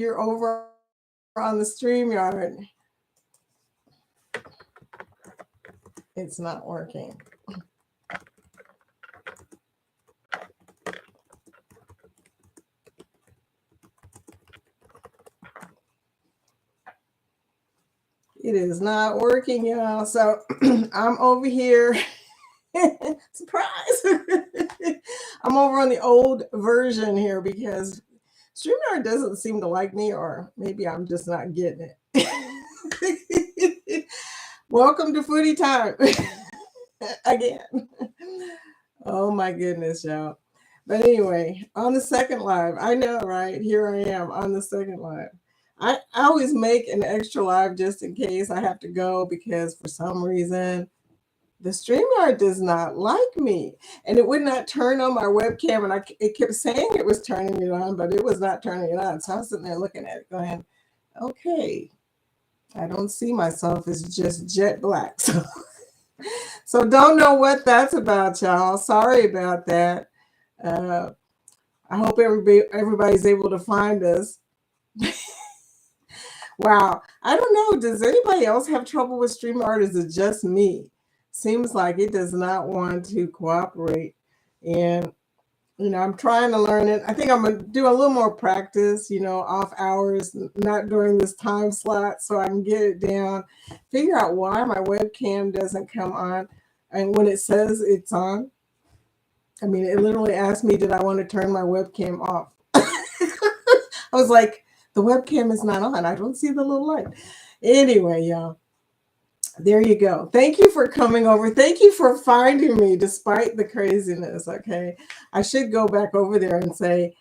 you're over on the StreamYard. It's not working. It is not working, y'all. So I'm over here. Surprise! I'm over on the old version here because StreamYard doesn't seem to like me, or maybe I'm just not getting it. Welcome to Foodie Time again. Oh my goodness, y'all. But anyway, on the second live, I know, right? Here I am on the second live. I always make an extra live just in case I have to go because for some reason the StreamYard does not like me. And it would not turn on my webcam. And it kept saying it was turning it on, but it was not turning it on. So I was sitting there looking at it going, okay, I don't see myself as just jet black. So don't know what that's about, y'all. Sorry about that. Uh, I hope everybody's able to find us. Wow. I don't know. Does anybody else have trouble with StreamYard? Is it just me? Seems like it does not want to cooperate. And, I'm trying to learn it. I think I'm going to do a little more practice, off hours, not during this time slot, so I can get it down, figure out why my webcam doesn't come on. And when it says it's on, I mean, it literally asked me, did I want to turn my webcam off? I was like, the webcam is not on. I don't see the little light. Anyway, y'all, there you go. Thank you for coming over. Thank you for finding me despite the craziness, okay? I should go back over there and say,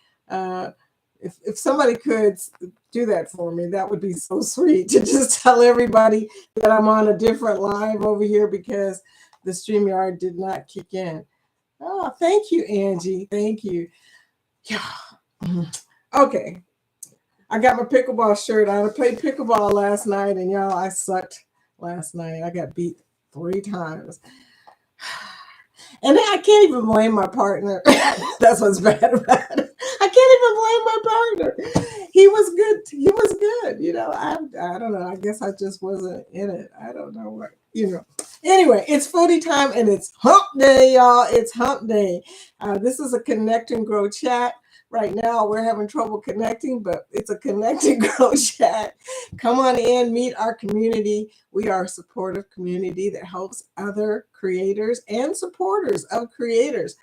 if somebody could do that for me, that would be so sweet to just tell everybody that I'm on a different live over here because the StreamYard did not kick in. Oh, thank you, Angie. Thank you. Yeah. Okay. I got my pickleball shirt on. I played pickleball last night, and y'all, I sucked last night. I got beat 3 times. And I can't even blame my partner. That's what's bad about it. I can't even blame my partner. He was good. He was good. I don't know. I guess I just wasn't in it. I don't know what, Anyway, it's foodie time, and it's hump day, y'all. It's hump day. This is a Connect and Grow chat. Right now, we're having trouble connecting, but it's a Connect and Grow chat. Come on in, meet our community. We are a supportive community that helps other creators and supporters of creators.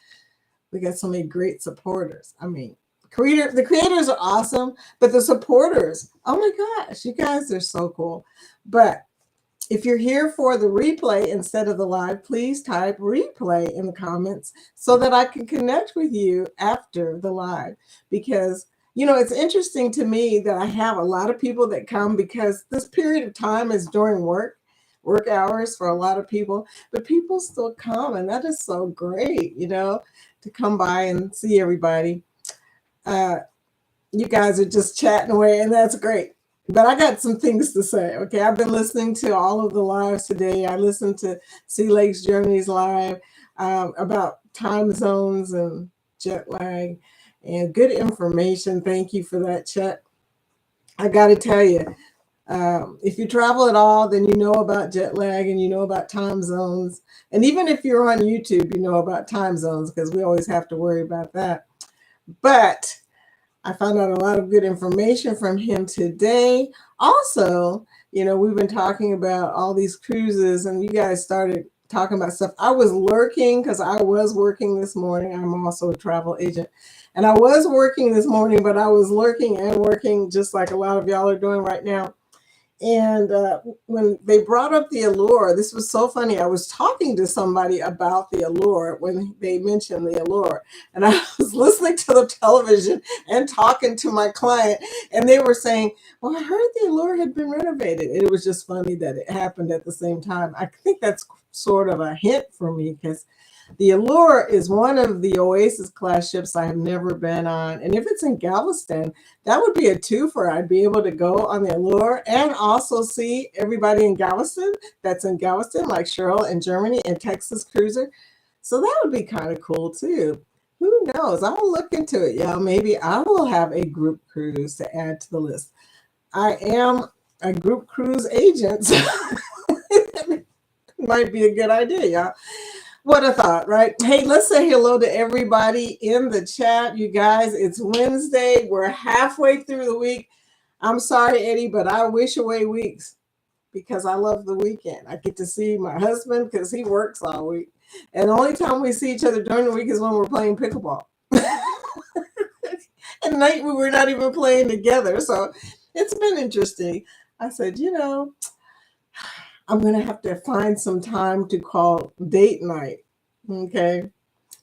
We got so many great supporters. I mean, the creators are awesome, but the supporters, oh my gosh, you guys are so cool. But if you're here for the replay instead of the live, please type replay in the comments so that I can connect with you after the live. Because, it's interesting to me that I have a lot of people that come because this period of time is during work hours for a lot of people, but people still come. And that is so great, to come by and see everybody. You guys are just chatting away, and that's great. But I got some things to say, okay? I've been listening to all of the lives today. I listened to Sea Lakes Journey's live about time zones and jet lag and good information. Thank you for that, Chet. I got to tell you, if you travel at all, then you know about jet lag and you know about time zones. And even if you're on YouTube, you know about time zones because we always have to worry about that. But I found out a lot of good information from him today. Also, we've been talking about all these cruises, and you guys started talking about stuff. I was lurking because I was working this morning. I'm also a travel agent. And I was working this morning, but I was lurking and working just like a lot of y'all are doing right now. And when they brought up the Allure, this was so funny. I was talking to somebody about the Allure when they mentioned the Allure. And I was listening to the television and talking to my client. And they were saying, well, I heard the Allure had been renovated. And it was just funny that it happened at the same time. I think that's sort of a hint for me because the Allure is one of the Oasis class ships I have never been on. And if it's in Galveston, that would be a twofer. I'd be able to go on the Allure and also see everybody in Galveston that's in Galveston, like Cheryl in Germany and Texas Cruiser. So that would be kind of cool too. Who knows? I'll look into it. Yeah, maybe I will have a group cruise to add to the list. I am a group cruise agent, so might be a good idea, y'all. What a thought, right? Hey, let's say hello to everybody in the chat. You guys, it's Wednesday. We're halfway through the week. I'm sorry, Eddie, but I wish away weeks because I love the weekend. I get to see my husband because he works all week. And the only time we see each other during the week is when we're playing pickleball. And night we were not even playing together. So it's been interesting. I said, I'm going to have to find some time to call date night. Okay.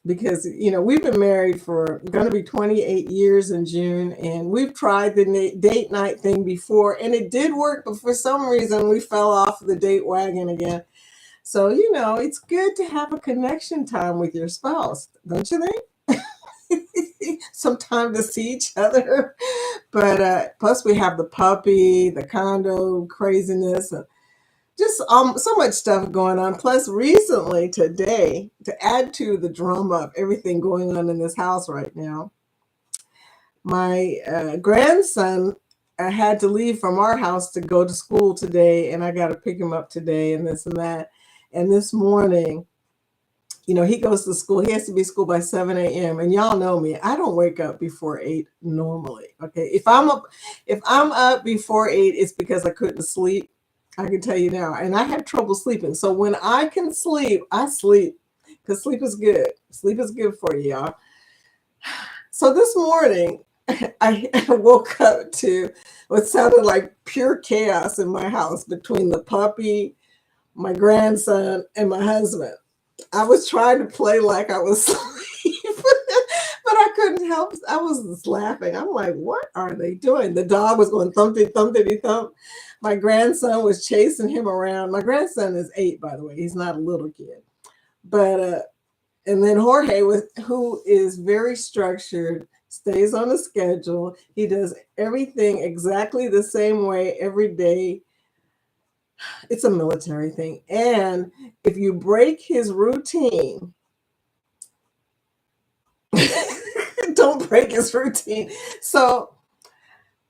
Because, we've been married for going to be 28 years in June, and we've tried the date night thing before, and it did work, but for some reason we fell off the date wagon again. So, it's good to have a connection time with your spouse, don't you think? Some time to see each other. But plus we have the puppy, the condo craziness, and just so much stuff going on. Plus, recently today, to add to the drama of everything going on in this house right now, my grandson had to leave from our house to go to school today, and I got to pick him up today, and this and that. And this morning, he goes to school. He has to be at school by 7 a.m. And y'all know me. I don't wake up before 8 normally. Okay. If I'm up before 8, it's because I couldn't sleep. I can tell you now. And I have trouble sleeping. So when I can sleep, I sleep. Because sleep is good. Sleep is good for you, y'all. So this morning, I woke up to what sounded like pure chaos in my house between the puppy, my grandson, and my husband. I was trying to play like I was asleep, but I couldn't help. I was just laughing. I'm like, what are they doing? The dog was going thumpity, thumpity, thump. My grandson was chasing him around. My grandson is 8, by the way. He's not a little kid. But, and then Jorge, who is very structured, stays on a schedule. He does everything exactly the same way every day. It's a military thing. And if you break his routine, don't break his routine. So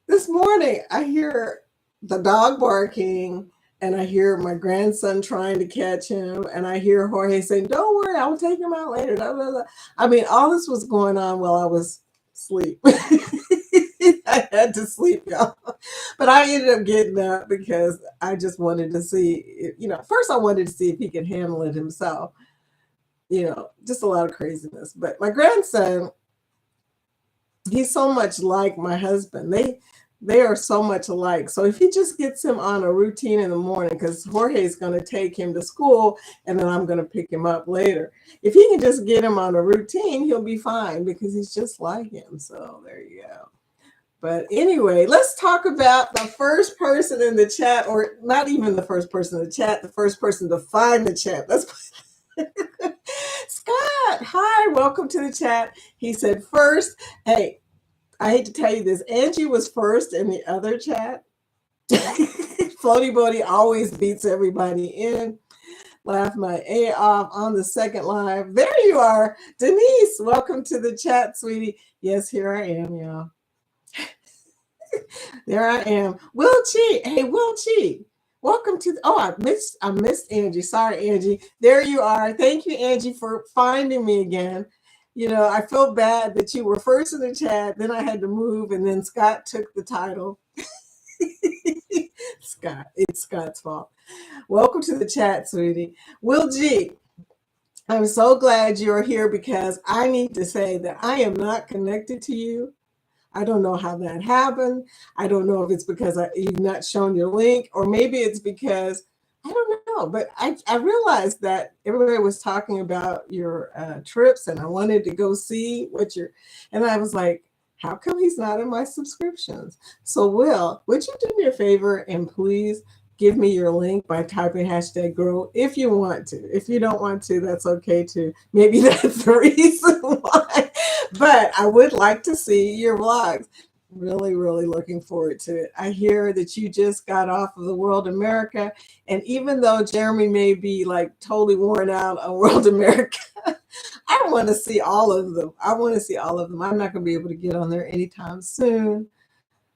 this morning, I hear the dog barking, and I hear my grandson trying to catch him, and I hear Jorge saying, "Don't worry, I'll take him out later." Blah, blah, blah. I mean, all this was going on while I was asleep. I had to sleep, y'all. But I ended up getting up because I just wanted to see, first I wanted to see if he could handle it himself. Just a lot of craziness. But my grandson, he's so much like my husband. They are so much alike. So if he just gets him on a routine in the morning, because Jorge is going to take him to school and then I'm going to pick him up later. If he can just get him on a routine, he'll be fine because he's just like him. So there you go. But anyway, let's talk about the first person in the chat, or not even the first person in the chat, the first person to find the chat. That's Scott. Hi, welcome to the chat. He said first, hey, I hate to tell you this, Angie was first in the other chat. Floaty Bodie always beats everybody in. Laugh my A off on the second live. There you are. Denise, welcome to the chat, sweetie. Yes, here I am, y'all. There I am. Will Chi. Hey, Will Chi. Welcome to I missed Angie. Sorry, Angie. There you are. Thank you, Angie, for finding me again. I feel bad that you were first in the chat, then I had to move, and then Scott took the title. Scott, it's Scott's fault. Welcome to the chat, sweetie. Will G, I'm so glad you're here because I need to say that I am not connected to you. I don't know how that happened. I don't know if it's because you've not shown your link, or maybe it's because, I don't know. But I realized that everybody was talking about your trips, and I wanted to go see and I was like, how come he's not in my subscriptions? So Will, would you do me a favor and please give me your link by typing #grow if you want to. If you don't want to, that's okay too. Maybe that's the reason why. But I would like to see your vlogs. Really, really looking forward to it. I hear that you just got off of the World America. And even though Jeremy may be like totally worn out on World America, I want to see all of them. I want to see all of them. I'm not going to be able to get on there anytime soon.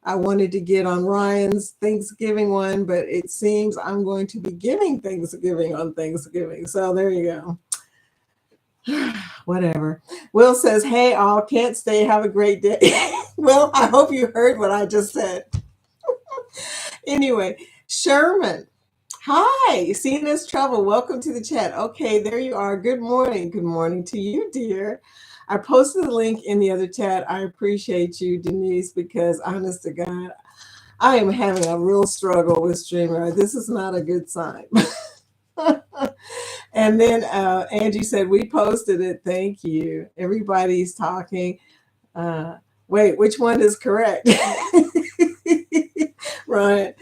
I wanted to get on Ryan's Thanksgiving one, but it seems I'm going to be giving Thanksgiving on Thanksgiving. So there you go. Whatever. Will says, hey, all, can't stay. Have a great day. Will, I hope you heard what I just said. Anyway, Sherman. Hi, seeing us trouble. Welcome to the chat. Okay, there you are. Good morning. Good morning to you, dear. I posted the link in the other chat. I appreciate you, Denise, because honest to God, I am having a real struggle with StreamYard. This is not a good sign. And then Angie said, we posted it. Thank you. Everybody's talking. Wait, which one is correct? Right.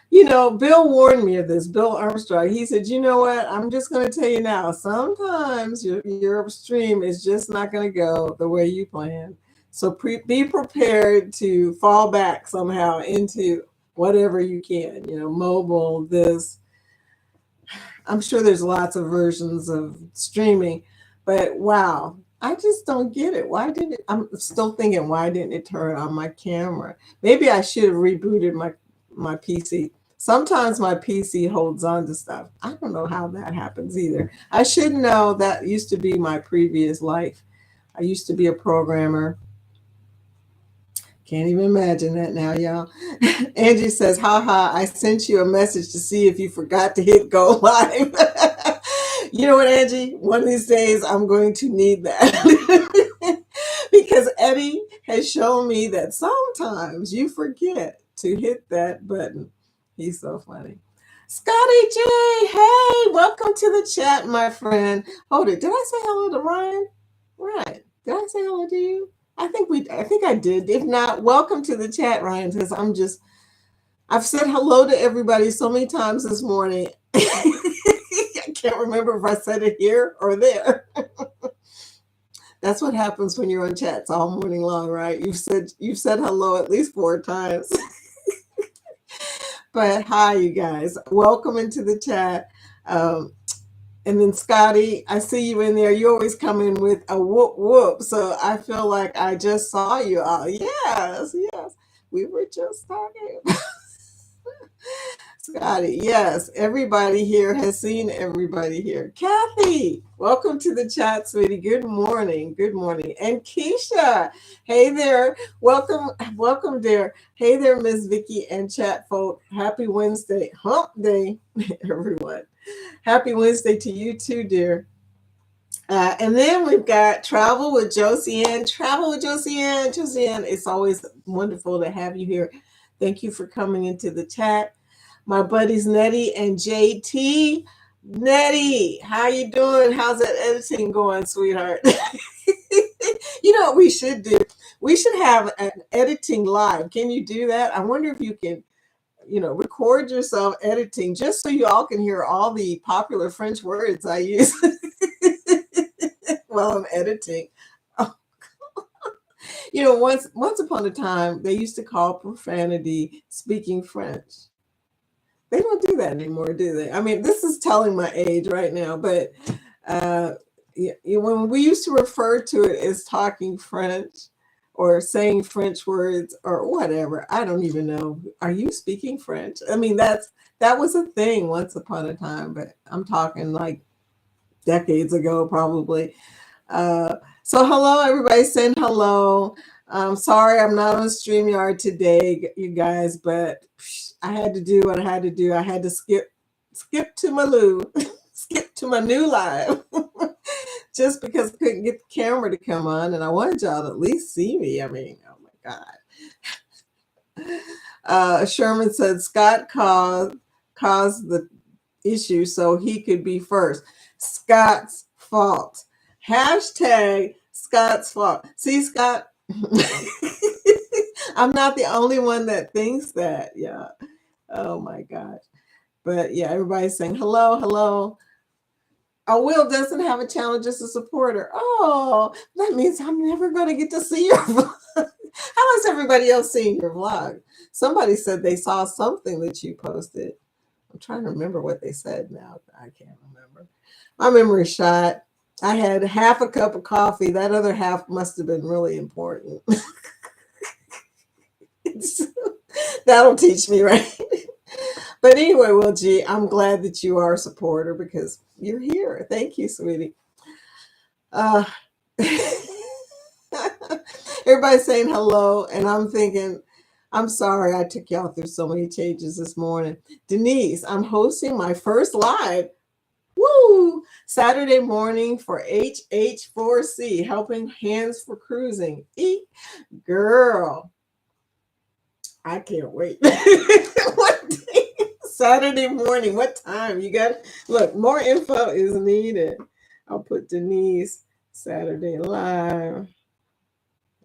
You know, Bill warned me of this, Bill Armstrong. He said, you know what? I'm just going to tell you now, sometimes your stream is just not going to go the way you planned. So be prepared to fall back somehow into whatever you can, you know, mobile, this. I'm sure there's lots of versions of streaming, but wow, I just don't get it. Why didn't it? I'm still thinking, why didn't it turn on my camera? Maybe I should have rebooted my PC. Sometimes my PC holds on to stuff. I don't know how that happens either. I should know that used to be my previous life. I used to be a programmer. Can't even imagine that now, y'all. Angie says, haha, I sent you a message to see if you forgot to hit go live. You know what, Angie? One of these days I'm going to need that. Because Eddie has shown me that sometimes you forget to hit that button. He's so funny. Scotty J, hey, welcome to the chat, my friend. Hold it. Did I say hello to Ryan? Ryan, did I say hello to you? I think I did. If not, welcome to the chat, Ryan, because I've said hello to everybody so many times this morning. I can't remember if I said it here or there. That's what happens when you're on chats all morning long, right? You've said hello at least 4 times. But hi, you guys. Welcome into the chat. And then Scotty, I see you in there. You always come in with a whoop whoop. So I feel like I just saw you all. Yes, yes. We were just talking. Scotty, yes. Everybody here has seen everybody here. Kathy, welcome to the chat, sweetie. Good morning. Good morning. And Keisha, hey there. Welcome there. Hey there, Miss Vicky and chat folk. Happy Wednesday. Hump day, everyone. Happy Wednesday to you too, dear. And then we've got Travel with Josiane. Travel with Josiane. Josiane, it's always wonderful to have you here. Thank you for coming into the chat. My buddies Nettie and JT. Nettie, how you doing? How's that editing going, sweetheart? You know what we should do? We should have an editing live. Can you do that? I wonder if you can, record yourself editing just so you all can hear all the popular French words I use while I'm editing. Oh. Once upon a time, they used to call profanity speaking French. They don't do that anymore, do they? I mean, this is telling my age right now, but when we used to refer to it as talking French, or saying French words or whatever. I don't even know. Are you speaking French? I mean, that was a thing once upon a time, but I'm talking like decades ago, probably. So hello, everybody saying hello. Sorry, I'm not on StreamYard today, you guys, but I had to do what I had to do. I had to skip to my skip to my new live. Just because I couldn't get the camera to come on, and I wanted y'all to at least see me. I mean, oh my God. Sherman said Scott caused the issue so he could be first. Scott's fault. Hashtag Scott's fault. See, Scott, I'm not the only one that thinks that. Yeah. Oh my gosh. But yeah, everybody's saying hello, hello. Oh, Will doesn't have a channel, just a supporter. Oh, that means I'm never going to get to see your vlog. How has everybody else seen your vlog? Somebody said they saw something that you posted. I'm trying to remember what they said now. I can't remember. My memory's shot. I had half a cup of coffee. That other half must have been really important. That'll teach me, right? But anyway, well, G, I'm glad that you are a supporter because you're here. Thank you, sweetie. Uh, Everybody's saying hello, and I'm thinking, I'm sorry I took y'all through so many changes this morning. Denise, I'm hosting my first live. Woo! Saturday morning for HH4C, Helping Hands for Cruising. Girl, I can't wait. What day? Saturday morning. What time? You got look, more info is needed. I'll put Denise Saturday live.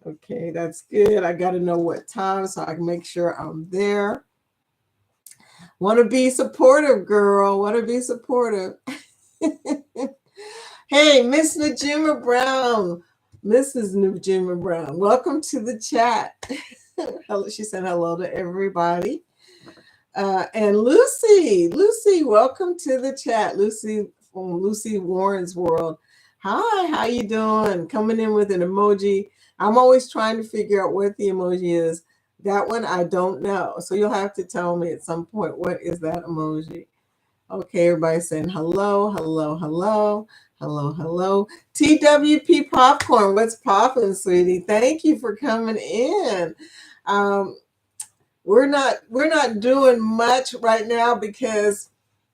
Okay, that's good. I got to know what time so I can make sure I'm there. Want to be supportive, girl. Want to be supportive. Hey, Miss Najima Brown. Mrs. Najima Brown. Welcome to the chat. She said hello to everybody. And Lucy, welcome to the chat. Lucy from Lucy Warren's World. Hi, how you doing? Coming in with an emoji. I'm always trying to figure out what the emoji is. That one I don't know. So you'll have to tell me at some point what is that emoji. Okay, everybody's saying hello, hello, hello, hello, hello. TWP Popcorn, what's poppin', sweetie? Thank you for coming in. We're not doing much right now because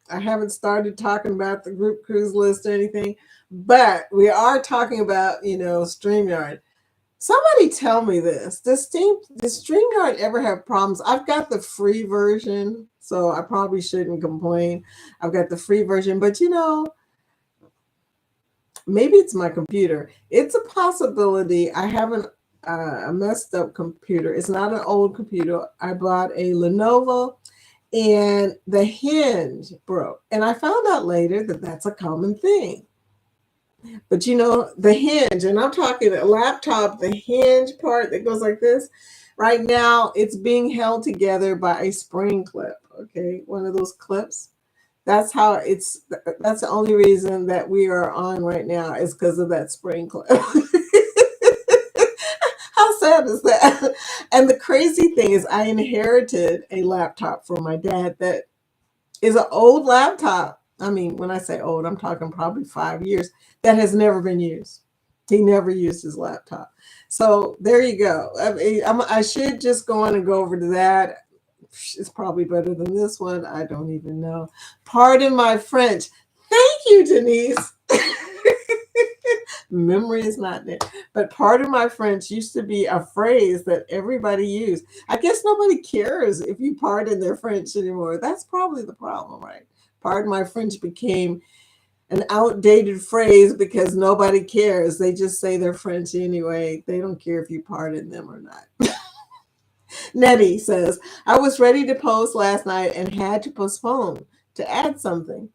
I haven't started talking about the group cruise list or anything, but we are talking about, StreamYard. Somebody tell me this. Does StreamYard ever have problems? I've got the free version, so I probably shouldn't complain. I've got the free version, but maybe it's my computer. It's a possibility. I haven't a messed up computer. It's not an old computer. I bought a Lenovo and the hinge broke. And I found out later that that's a common thing. But the hinge, and I'm talking a laptop, the hinge part that goes like this, right now it's being held together by a spring clip. Okay, one of those clips. That's the only reason that we are on right now is because of that spring clip. How sad is that? And the crazy thing is I inherited a laptop from my dad that is an old laptop. I mean, when I say old, I'm talking probably 5 years, that has never been used. He never used his laptop. So there you go. I should just go on and go over to that. It's probably better than this one. I don't even know. Pardon my French. Thank you, Denise. Memory is not there. But pardon my French used to be a phrase that everybody used. I guess nobody cares if you pardon their French anymore. That's probably the problem, right? Pardon my French became an outdated phrase because nobody cares. They just say they're French anyway. They don't care if you pardon them or not. Nettie says, I was ready to post last night and had to postpone to add something.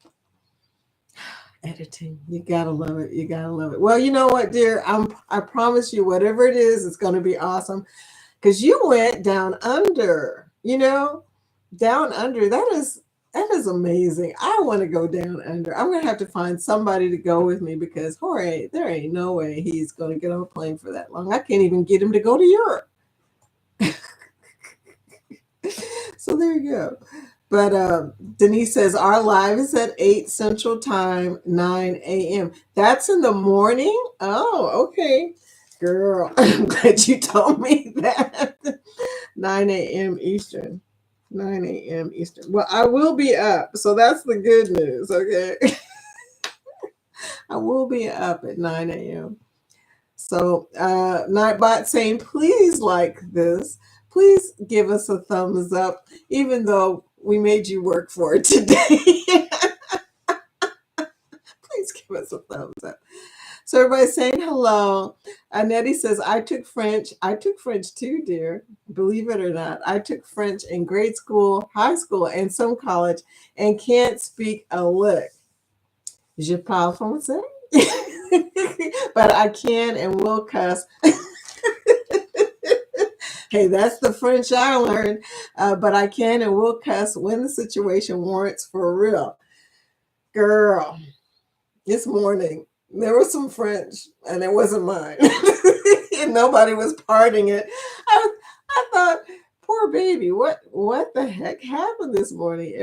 Editing, you gotta love it. You gotta love it. Well, you know what, dear? I promise you, whatever it is, it's gonna be awesome. Because you went down under, down under. That is amazing. I want to go down under. I'm gonna have to find somebody to go with me because Jorge, there ain't no way he's gonna get on a plane for that long. I can't even get him to go to Europe. So there you go. But Denise says our live is at 8 Central Time, 9 a.m. That's in the morning? Oh, okay. Girl, I'm glad you told me that. 9 a.m. Eastern. 9 a.m. Eastern. Well, I will be up. So that's the good news, okay? I will be up at 9 a.m. So Nightbot saying, please like this. Please give us a thumbs up, even though we made you work for it today. Please give us a thumbs up. So everybody's saying hello. Nettie says, I took French. I took French too, dear. Believe it or not. I took French in grade school, high school, and some college, and can't speak a lick. Je parle français. But I can and will cuss. Hey, that's the French I learned. But I can and will cuss when the situation warrants for real. Girl, this morning, There was some French, and it wasn't mine. And nobody was parting it. I thought, poor baby, what the heck happened this morning?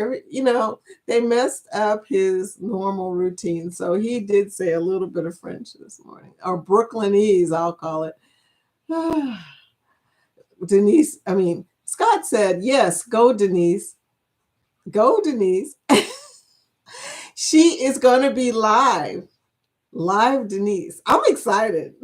They messed up his normal routine. So he did say a little bit of French this morning, or Brooklynese, I'll call it. Scott said, yes, go Denise. Go Denise. She is going to be live. Live Denise. I'm excited.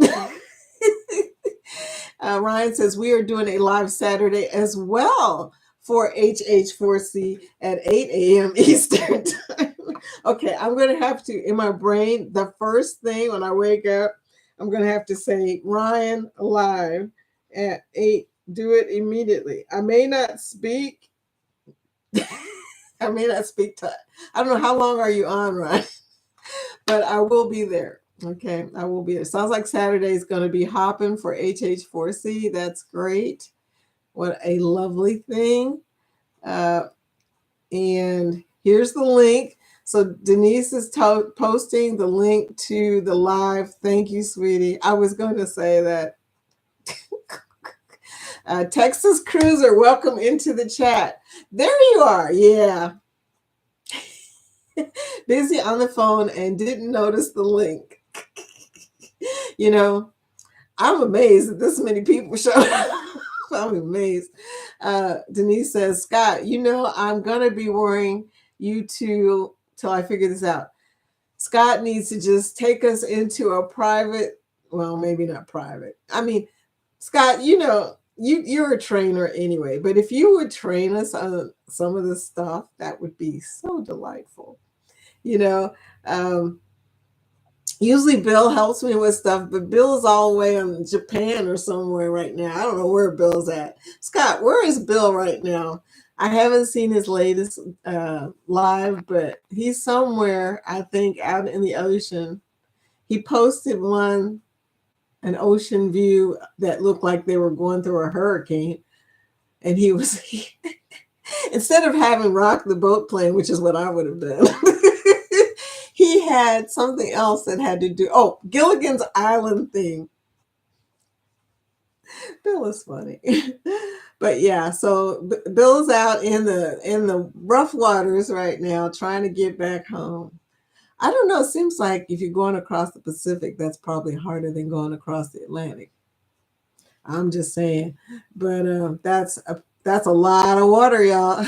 Ryan says we are doing a live Saturday as well for HH4C at 8 a.m. Eastern time. Okay, I'm going to have to, in my brain, the first thing when I wake up, I'm going to have to say Ryan live at 8. Do it immediately. I may not speak. I may not speak to, I don't know, how long are you on, Ryan? But I will be there. Okay, I will be there. Sounds like Saturday is going to be hopping for HH4C. That's great. What a lovely thing. And here's the link. So Denise is posting the link to the live. Thank you, sweetie. I was going to say that. Texas Cruiser, welcome into the chat. There you are. Yeah. Busy on the phone and didn't notice the link. I'm amazed that this many people showed up. I'm amazed. Denise says, Scott, I'm going to be worrying you till I figure this out. Scott needs to just take us into a private, well, maybe not private. Scott, you're a trainer anyway, but if you would train us on some of the stuff, that would be so delightful. Usually Bill helps me with stuff, but Bill is all the way in Japan or somewhere right now. I don't know where Bill's at. Scott, where is Bill right now? I haven't seen his latest live, but he's somewhere, I think, out in the ocean. He posted an ocean view that looked like they were going through a hurricane. And he was, instead of having Rock the Boat playing, which is what I would have done, he had something else that had to do, Gilligan's Island thing. Bill is funny. But yeah, so Bill's out in the rough waters right now trying to get back home. I don't know, it seems like if you're going across the Pacific, that's probably harder than going across the Atlantic. I'm just saying. But that's a lot of water, y'all.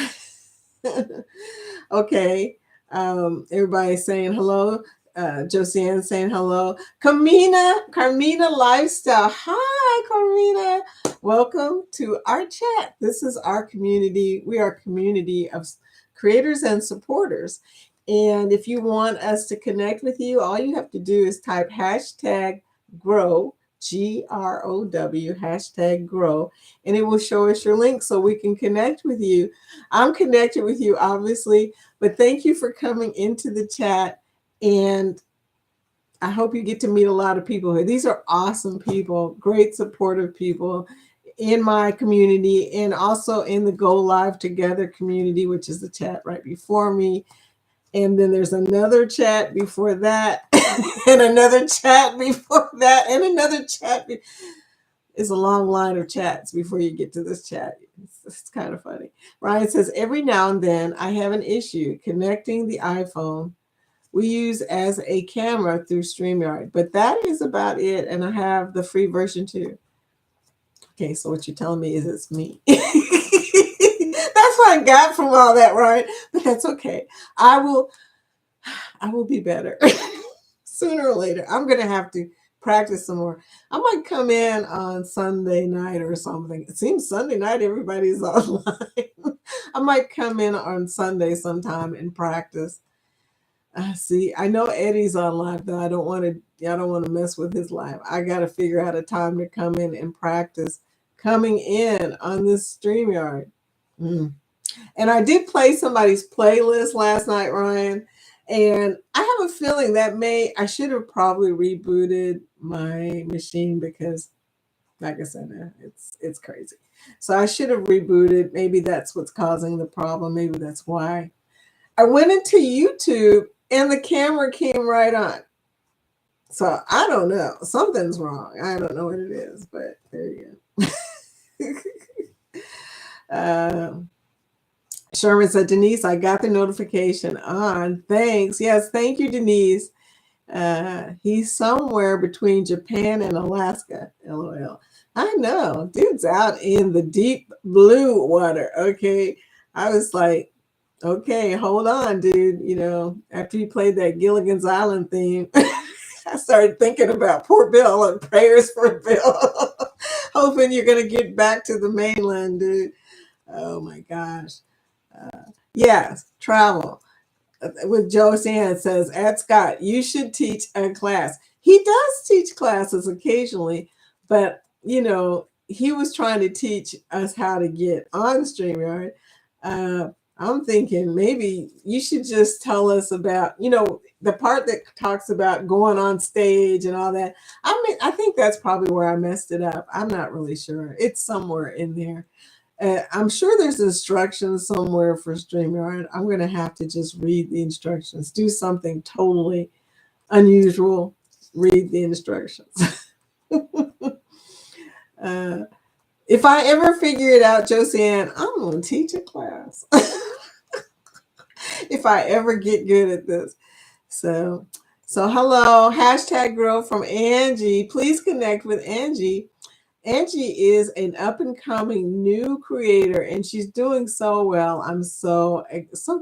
Okay. Everybody's saying hello. Josiane saying hello. Carmina Lifestyle. Hi, Carmina. Welcome to our chat. This is our community. We are a community of creators and supporters. And if you want us to connect with you, all you have to do is type hashtag grow, GROW, hashtag grow, and it will show us your link so we can connect with you. I'm connected with you, obviously, but thank you for coming into the chat. And I hope you get to meet a lot of people here. These are awesome people, great supportive people in my community and also in the Go Live Together community, which is the chat right before me. And then there's another chat before that, and another chat before that, and another chat. It's a long line of chats before you get to this chat. It's kind of funny. Ryan says, every now and then I have an issue connecting the iPhone we use as a camera through StreamYard, but that is about it. And I have the free version too. Okay, so what you're telling me is it's me. That's what I got from all that, right? But that's okay. I will be better. Sooner or later. I'm going to have to practice some more. I might come in on Sunday night or something. It seems Sunday night everybody's online. I might come in on Sunday sometime and practice. See, I know Eddie's on live though. I don't want to mess with his live. I got to figure out a time to come in and practice coming in on this StreamYard. And I did play somebody's playlist last night, Ryan. And I have a feeling that I should have probably rebooted my machine because, like I said, it's crazy. So I should have rebooted. Maybe that's what's causing the problem. Maybe that's why. I went into YouTube and the camera came right on. So I don't know. Something's wrong. I don't know what it is, but there you go. Um, Sherman said, Denise, I got the notification on. Thanks. Yes, thank you, Denise. He's somewhere between Japan and Alaska. LOL. I know. Dude's out in the deep blue water. Okay. I was like, okay, hold on, dude. After you played that Gilligan's Island theme, I started thinking about poor Bill and prayers for Bill. Hoping you're going to get back to the mainland, dude. Oh my gosh. Yes, travel with Joe Sand says, Ed Scott, you should teach a class. He does teach classes occasionally, but he was trying to teach us how to get on StreamYard. I'm thinking maybe you should just tell us about, the part that talks about going on stage and all that. I mean, I think that's probably where I messed it up. I'm not really sure. It's somewhere in there. I'm sure there's instructions somewhere for StreamYard. I'm going to have to just read the instructions, do something totally unusual, read the instructions. If I ever figure it out, Josiane, I'm going to teach a class. If I ever get good at this. So hello, hashtag girl from Angie. Please connect with Angie. Angie is an up and coming new creator and she's doing so well. I'm so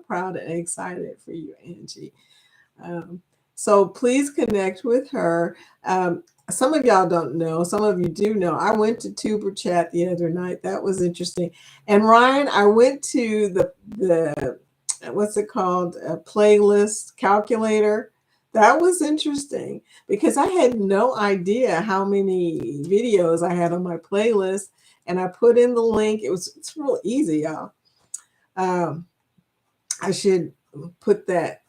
proud and excited for you, Angie. So please connect with her. Some of y'all don't know, some of you do know. I went to Tuber Chat the other night. That was interesting. And Ryan, I went to the what's it called? A playlist calculator. That was interesting because I had no idea how many videos I had on my playlist. And I put in the link. It's real easy, y'all. I should put that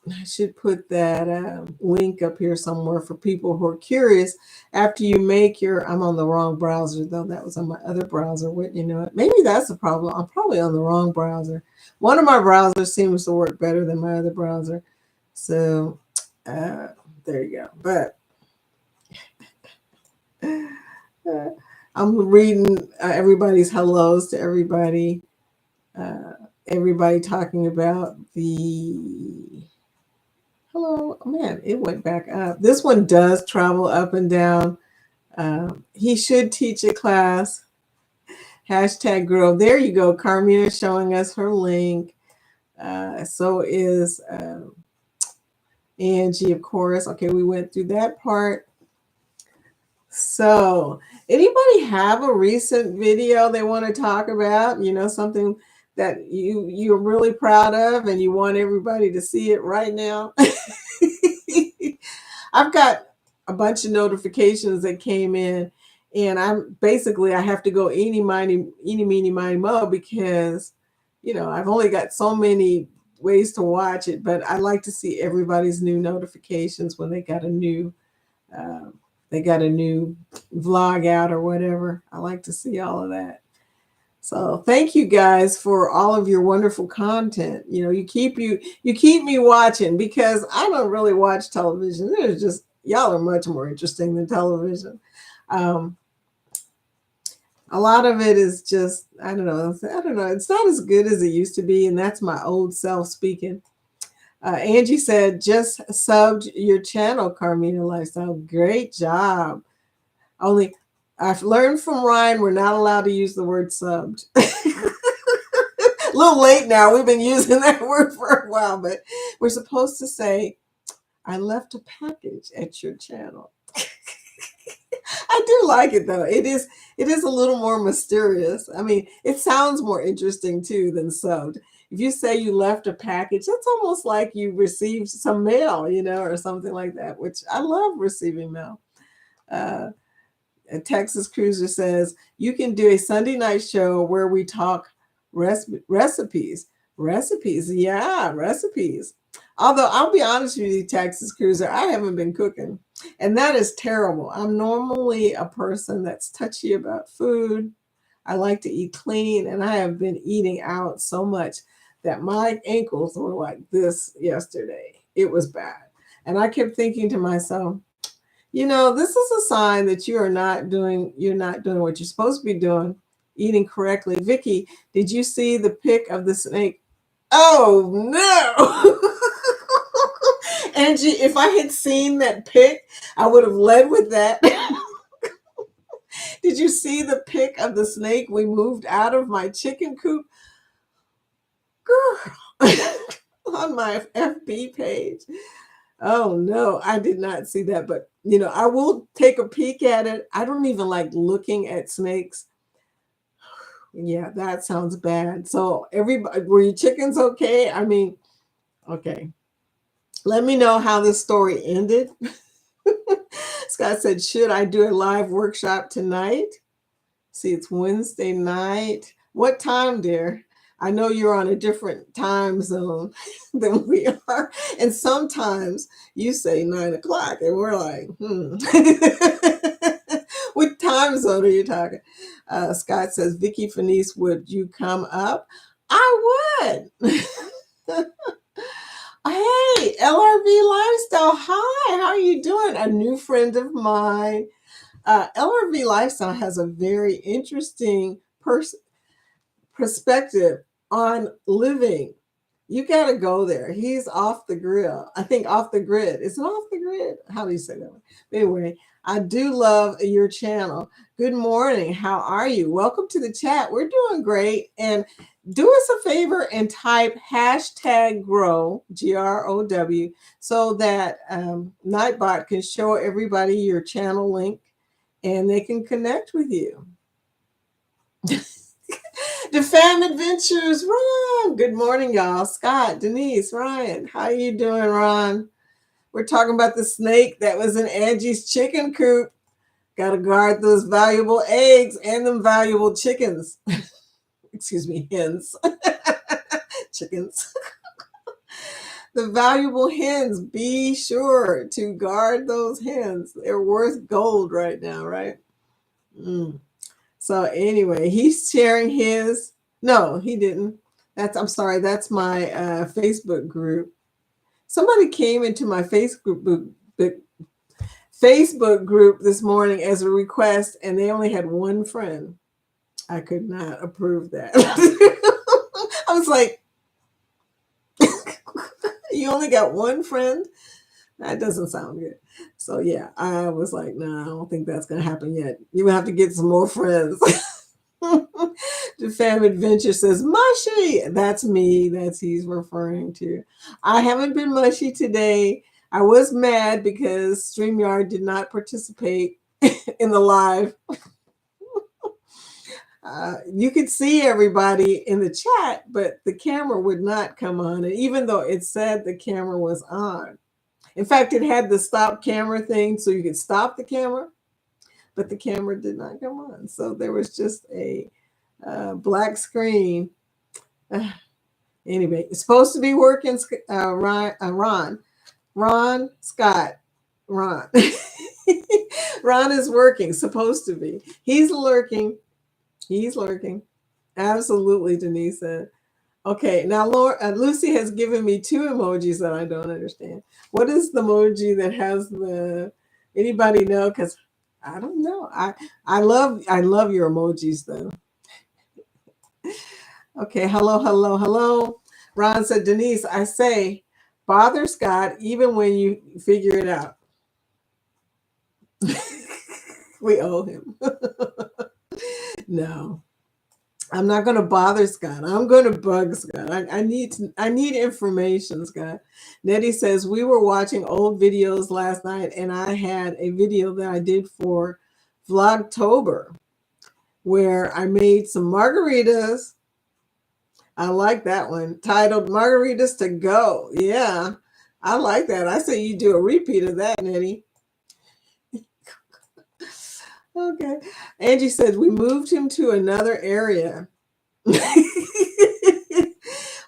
link up here somewhere for people who are curious. After you make I'm on the wrong browser though. That was on my other browser. Wouldn't you know it? Maybe that's the problem. I'm probably on the wrong browser. One of my browsers seems to work better than my other browser. So there you go. But I'm reading everybody's hellos to everybody. Everybody talking about the hello. Man, it went back up. This one does travel up and down. He should teach a class. Hashtag girl. There you go. Carmina showing us her link. So is Angie, of course. Okay, we went through that part. So anybody have a recent video they want to talk about? Something that you're really proud of and you want everybody to see it right now? I've got a bunch of notifications that came in and I have to go eeny, meeny, miny, mo because, I've only got so many ways to watch it, but I like to see everybody's new notifications when they got a new vlog out or whatever. I like to see all of that. So thank you guys for all of your wonderful content. You keep me watching because I don't really watch television. There's just y'all are much more interesting than television. A lot of it is just I don't know. It's not as good as it used to be, and that's my old self speaking. Angie said, just subbed your channel, Carmina Lifestyle. Great job. Only I've learned from Ryan, we're not allowed to use the word subbed. A little late now. We've been using that word for a while, but we're supposed to say, I left a package at your channel. I do like it though. It is a little more mysterious. I mean, it sounds more interesting too than subbed. If you say you left a package, that's almost like you received some mail, or something like that, which I love receiving mail. A Texas Cruiser says, you can do a Sunday night show where we talk recipes. Recipes. Yeah, recipes. Although I'll be honest with you, Texas Cruiser, I haven't been cooking. And that is terrible. I'm normally a person that's touchy about food. I like to eat clean, and I have been eating out so much that my ankles were like this yesterday. It was bad. And I kept thinking to myself, This is a sign that you're not doing what you're supposed to be doing, eating correctly. Vicky, did you see the pic of the snake? Oh no. Angie, if I had seen that pic, I would have led with that. Did you see the pic of the snake we moved out of my chicken coop? Girl, on my FB page. Oh no, I did not see that, but I will take a peek at it. I don't even like looking at snakes. Yeah, that sounds bad. So everybody, were your chickens okay? I mean, okay. Let me know how this story ended. Scott said, should I do a live workshop tonight? See, it's Wednesday night. What time, dear? I know you're on a different time zone than we are. And sometimes you say 9 o'clock, and we're like, What time zone are you talking? Scott says, Vicky Fenice, would you come up? I would. Hey, LRV Lifestyle. Hi, how are you doing? A new friend of mine. LRV Lifestyle has a very interesting perspective on living. You got to go there. He's off the grill. I think off the grid. Is it off the grid? How do you say that? Anyway, I do love your channel. Good morning. How are you? Welcome to the chat. We're doing great. And do us a favor and type hashtag grow, GROW, so that Nightbot can show everybody your channel link and they can connect with you. The Fam Adventures, Ron. Good morning, y'all. Scott, Denise, Ryan. How you doing, Ron? We're talking about the snake that was in Angie's chicken coop. Got to guard those valuable eggs and them valuable chickens. Excuse me, hens. Chickens. The valuable hens. Be sure to guard those hens. They're worth gold right now, right? So anyway, he's sharing his. No, he didn't. I'm sorry. That's my Facebook group. Somebody came into my Facebook group this morning as a request, and they only had one friend. I could not approve that. I was like, you only got one friend? That doesn't sound good. So yeah, I was like, no, I don't think that's going to happen yet. You have to get some more friends. The Fam Adventure says, mushy. That's me. That's he's referring to. I haven't been mushy today. I was mad because StreamYard did not participate in the live. You could see everybody in the chat, but the camera would not come on. And even though it said the camera was on, in fact, it had the stop camera thing so you could stop the camera, but the camera did not come on. So there was just a black screen. Anyway, it's supposed to be working. Ron, Scott, Ron. Ron is working, supposed to be. He's lurking. Absolutely, Denise said. Okay, now Lucy has given me two emojis that I don't understand. What is the emoji that has the? Anybody know? Because I don't know. I love your emojis though. Okay, hello. Ron said, Denise, I say, bother Scott even when you figure it out. We owe him. No, I'm not going to bother Scott. I'm going to bug Scott. I need information, Scott. Nettie says, we were watching old videos last night, and I had a video that I did for Vlogtober where I made some margaritas. I like that one, titled Margaritas to Go. Yeah, I like that. I say you do a repeat of that, Nettie. Okay. Angie said, we moved him to another area.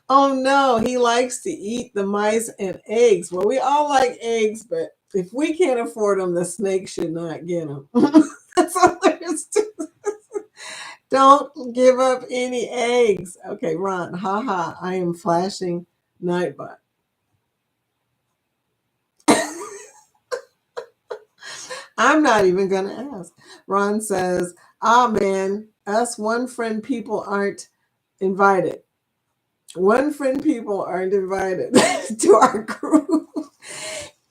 Oh no, he likes to eat the mice and eggs. Well, we all like eggs, but if we can't afford them, the snake should not get them. That's all there is to it. Don't give up any eggs. Okay, Ron, haha, I am flashing Nightbot. I'm not even going to ask. Ron says, ah, man, us one friend people aren't invited. One friend people aren't invited to our group.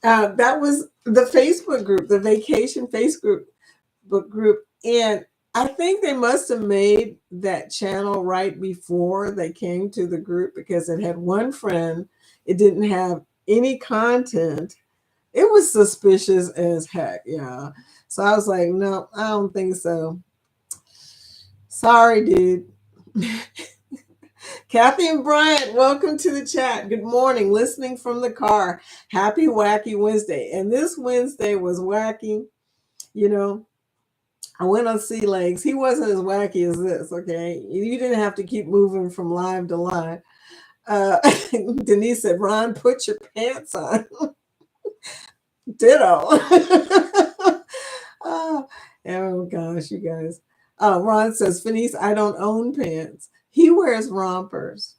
That was the Facebook group, the vacation Facebook group. And I think they must have made that channel right before they came to the group because it had one friend. It didn't have any content. It was suspicious as heck. Yeah. So I was like, no, I don't think so. Sorry, dude. Kathy and Bryant, welcome to the chat. Good morning. Listening from the car. Happy Wacky Wednesday. And this Wednesday was wacky. You know, I went on sea legs. He wasn't as wacky as this, okay? You didn't have to keep moving from live to live. Denise said, Ron, put your pants on. Ditto. Oh gosh, you guys. Ron says, Fenice, I don't own pants. He wears rompers.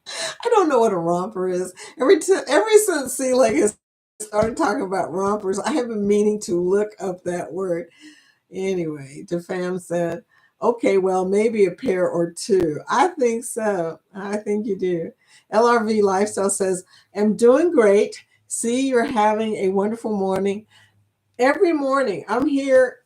I don't know what a romper is. Ever since Sea Leg has started talking about rompers, I have been meaning to look up that word. Anyway, DeFam said, okay, well, maybe a pair or two. I think so. I think you do. LRV Lifestyle says, I'm doing great. See, you're having a wonderful morning. Every morning, I'm here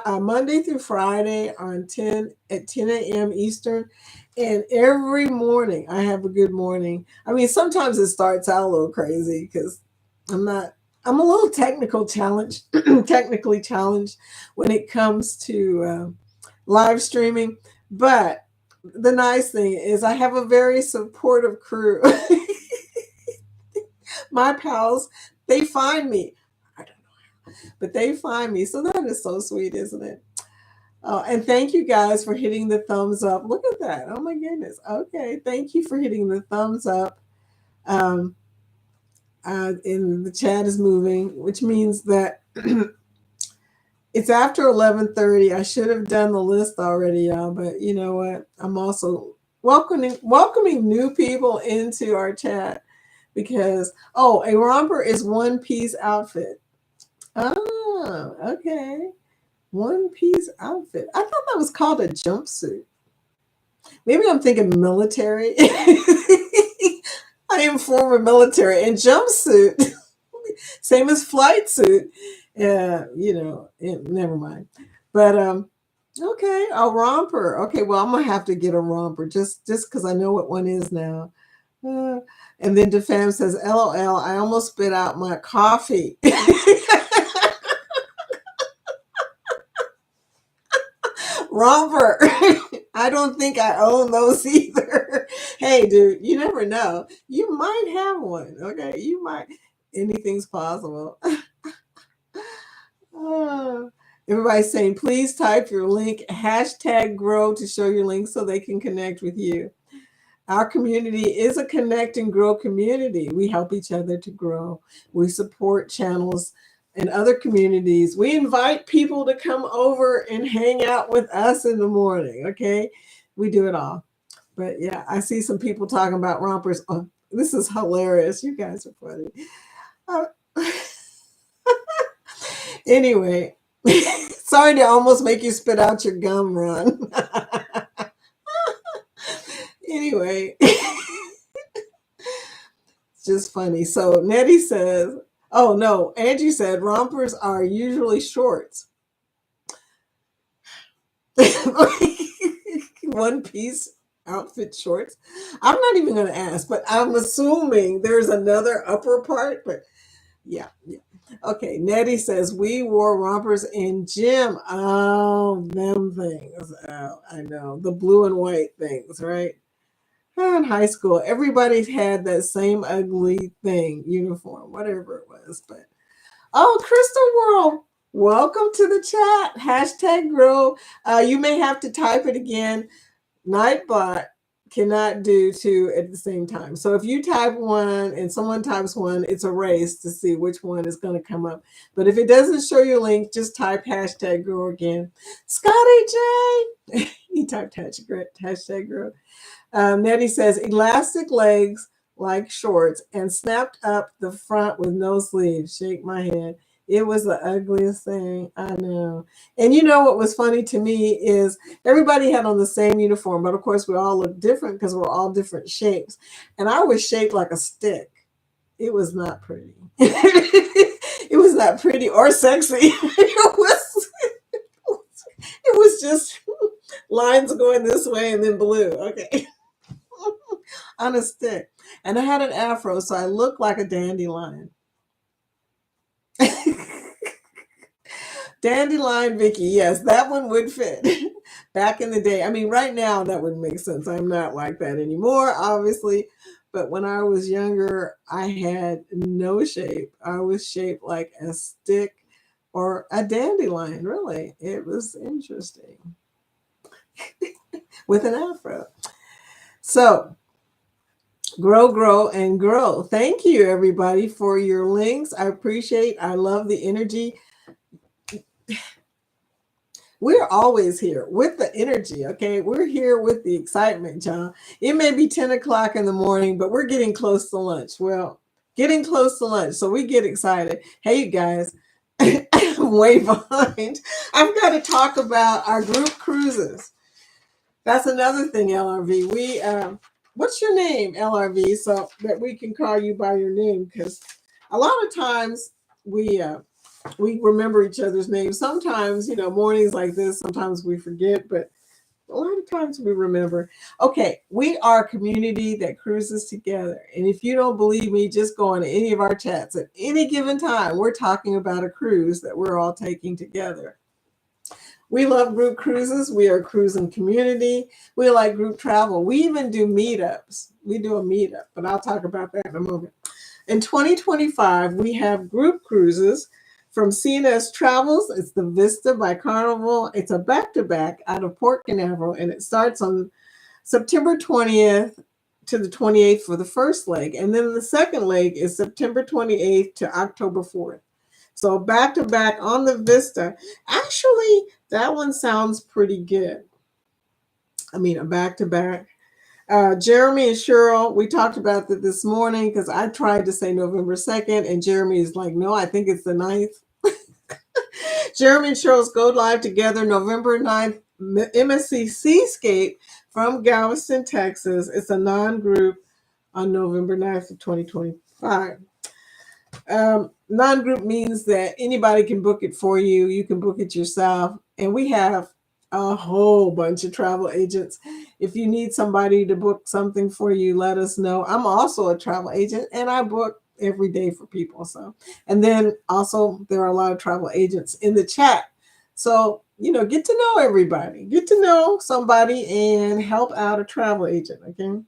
Monday through Friday at 10 a.m. Eastern. And every morning I have a good morning. I mean, sometimes it starts out a little crazy because I'm a little technically challenged when it comes to live streaming. But the nice thing is I have a very supportive crew. My pals, they find me. I don't know, but they find me. So that is so sweet, isn't it? And thank you guys for hitting the thumbs up. Look at that. Oh my goodness. Okay. Thank you for hitting the thumbs up. And the chat is moving, which means that it's after 11:30. I should have done the list already, y'all, but you know what? I'm also welcoming new people into our chat because, a romper is one piece outfit. Oh, okay. One piece outfit. I thought that was called a jumpsuit. Maybe I'm thinking military. I am former military and jumpsuit. Same as flight suit. Yeah, never mind. But okay, a romper. Okay, well, I'm gonna have to get a romper just because I know what one is now. And then DeFam says, LOL, I almost spit out my coffee. Romper. I don't think I own those either. Hey, dude, you never know. You might have one. Okay, you might. Anything's possible. Everybody's saying, please type your link, #grow to show your link so they can connect with you. Our community is a connect and grow community. We help each other to grow. We support channels and other communities. We invite people to come over and hang out with us in the morning, okay? We do it all. But yeah, I see some people talking about rompers. Oh, this is hilarious. You guys are funny. Anyway, sorry to almost make you spit out your gum, Ron. Anyway, it's just funny. So Nettie says, oh no, Angie said rompers are usually shorts. One piece outfit shorts. I'm not even going to ask, but I'm assuming there's another upper part, but yeah. Okay, Nettie says we wore rompers in gym. Oh, them things. Oh, I know. The blue and white things, right? In high school, everybody had that same ugly thing, uniform, whatever it was. But Crystal World, welcome to the chat. #grow. You may have to type it again. Nightbot cannot do two at the same time. So if you type one and someone types one, it's a race to see which one is going to come up. But if it doesn't show your link, just type #grow again. Scotty J, he typed #grow. Nettie says elastic legs like shorts and snapped up the front with no sleeves. Shake my head. It was the ugliest thing. I know. And you know what was funny to me is everybody had on the same uniform, but of course we all looked different because we're all different shapes. And I was shaped like a stick. It was not pretty. It was not pretty or sexy. It was just lines going this way and then blue. Okay. On a stick. And I had an afro, so I looked like a dandelion. Dandelion Vicky, yes, that one would fit. Back in the day. I mean, right now that wouldn't make sense. I'm not like that anymore, obviously. But when I was younger, I had no shape. I was shaped like a stick or a dandelion, really. It was interesting with an afro. So, grow, grow, and grow. Thank you, everybody, for your links. I love the energy. We're always here with the energy, okay? We're here with the excitement, John. It may be 10 o'clock in the morning, but we're getting close to lunch. Well, getting close to lunch, so we get excited. Hey, you guys, I'm way behind. I've got to talk about our group cruises. That's another thing, LRV. What's your name, LRV, so that we can call you by your name? Because a lot of times we remember each other's names. Sometimes, mornings like this, sometimes we forget, but a lot of times we remember. Okay, we are a community that cruises together. And if you don't believe me, just go on to any of our chats. At any given time, we're talking about a cruise that we're all taking together. We love group cruises. We are a cruising community. We like group travel. We even do meetups. We do a meetup, but I'll talk about that in a moment. In 2025, we have group cruises from CNS Travels. It's the Vista by Carnival. It's a back-to-back out of Port Canaveral, and it starts on September 20th to the 28th for the first leg. And then the second leg is September 28th to October 4th. So back-to-back on the Vista. Actually, that one sounds pretty good. I mean, a back-to-back. Jeremy and Cheryl, we talked about that this morning because I tried to say November 2nd, and Jeremy is like, no, I think it's the 9th. Jeremy and Cheryl's go live together November 9th, MSC Seascape from Galveston, Texas. It's a non-group on November 9th of 2025. Non-group means that anybody can book it for you. You can book it yourself. And we have a whole bunch of travel agents. If you need somebody to book something for you, let us know. I'm also a travel agent and I book every day for people. So, and then also there are a lot of travel agents in the chat. So, get to know everybody, get to know somebody and help out a travel agent. Okay.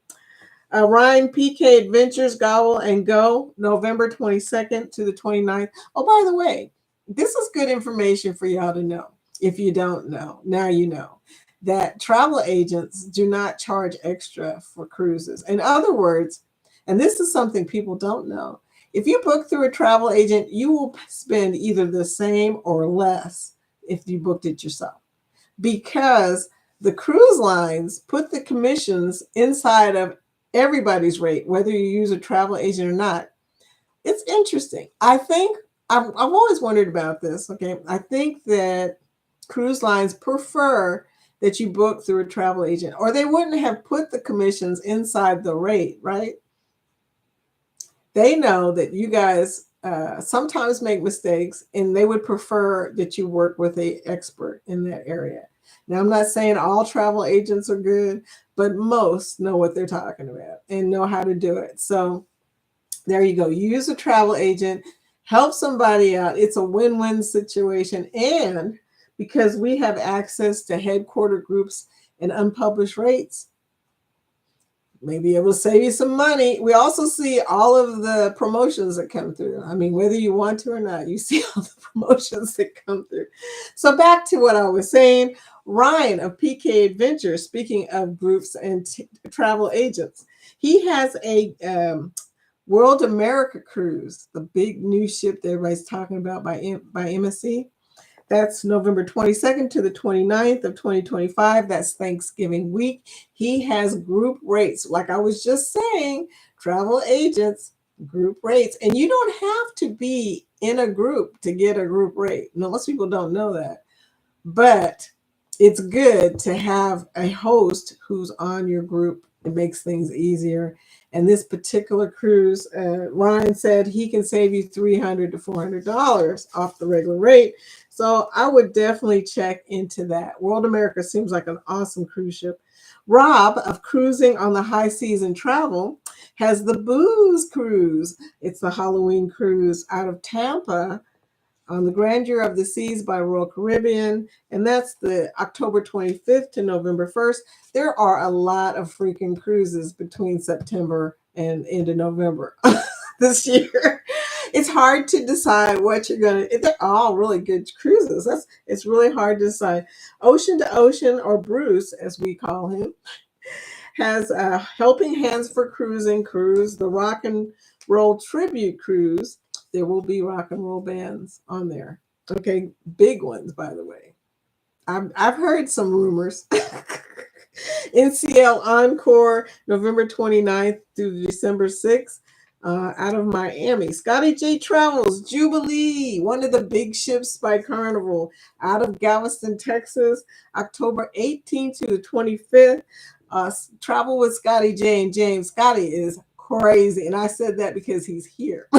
Ryan PK Adventures Gobble and Go, November 22nd to the 29th. Oh, by the way, this is good information for y'all to know. If you don't know, now you know that travel agents do not charge extra for cruises. In other words, and this is something people don't know, if you book through a travel agent, you will spend either the same or less if you booked it yourself, because the cruise lines put the commissions inside of everybody's rate, whether you use a travel agent or not. It's interesting. I think I've always wondered about this. Okay. I think that cruise lines prefer that you book through a travel agent, or they wouldn't have put the commissions inside the rate, right? They know that you guys sometimes make mistakes, and they would prefer that you work with an expert in that area. Now, I'm not saying all travel agents are good, but most know what they're talking about and know how to do it. So there you go. Use a travel agent, help somebody out. It's a win-win situation. And because we have access to headquarter groups and unpublished rates, maybe it will save you some money. We also see all of the promotions that come through. I mean, whether you want to or not, you see all the promotions that come through. So back to what I was saying, Ryan of PK Adventures, speaking of groups and travel agents, he has a World America cruise, the big new ship that everybody's talking about by MSC. That's November 22nd to the 29th of 2025. That's Thanksgiving week. He has group rates. Like I was just saying, travel agents, group rates. And you don't have to be in a group to get a group rate. No, most people don't know that. But it's good to have a host who's on your group. It makes things easier. And this particular cruise, Ryan said he can save you $300 to $400 off the regular rate. So I would definitely check into that. World America seems like an awesome cruise ship. Rob of Cruising on the High Seas and Travel has the Booze Cruise. It's the Halloween cruise out of Tampa on the Grandeur of the Seas by Royal Caribbean, and that's the October 25th to November 1st. There are a lot of freaking cruises between September and into November this year. It's hard to decide what you're gonna. They're all really good cruises. It's really hard to decide. Ocean to Ocean, or Bruce, as we call him, has a Helping Hands for Cruising cruise, the Rock and Roll Tribute cruise. There will be rock and roll bands on there. Okay, big ones, by the way. I've heard some rumors. NCL Encore, November 29th through December 6th, out of Miami. Scotty J Travels, Jubilee, one of the big ships by Carnival, out of Galveston, Texas, October 18th to the 25th. Travel with Scotty J and James. Scotty is crazy, and I said that because he's here.